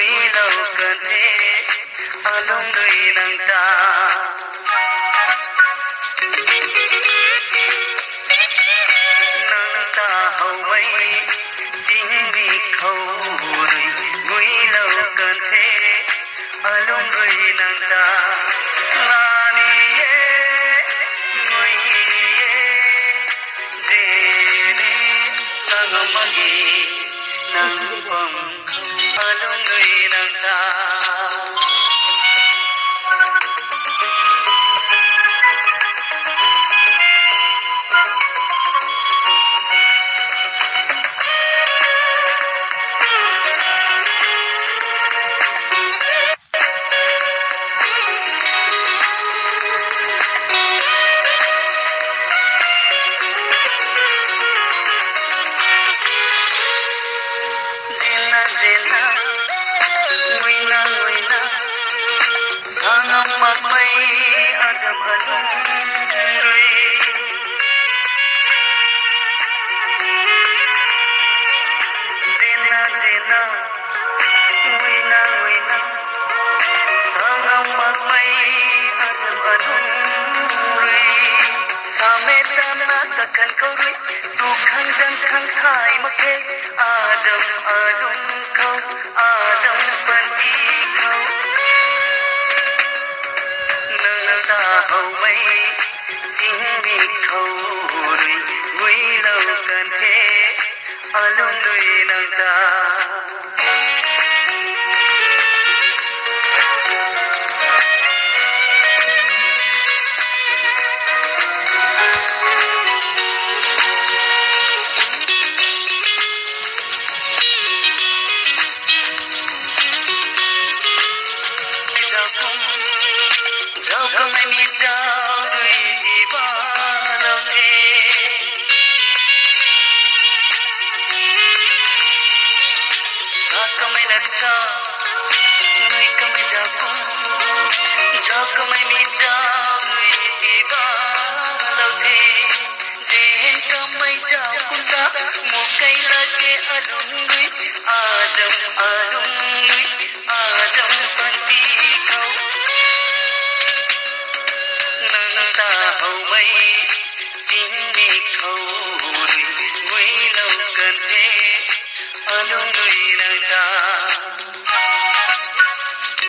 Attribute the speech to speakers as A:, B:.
A: ngui lâu cần thế along người nàng ta nàng ta hầu mây tiếng mi khâu rồi ngui lâu cần thế along người nàng ta ngani ngui dene sangamagi nang pam along người nàng ta Rongmei ajam anung rui dena dena wina wina Rongmei ajam anung rui sametana takkan kau rui tu khang dan khang thai makhe ajam anung kau ajam panti kau ta hầu mây tiếng mi khâu rồi ngui lâu cần thế along người nàng ta Rongmei mi trao người đi ba lâu thế Rongmei đặt trao người Rongmei trao cũng Rongmei mi trao người đi ba lâu thế Rongmei trao cũng ta một cây lá ke alung người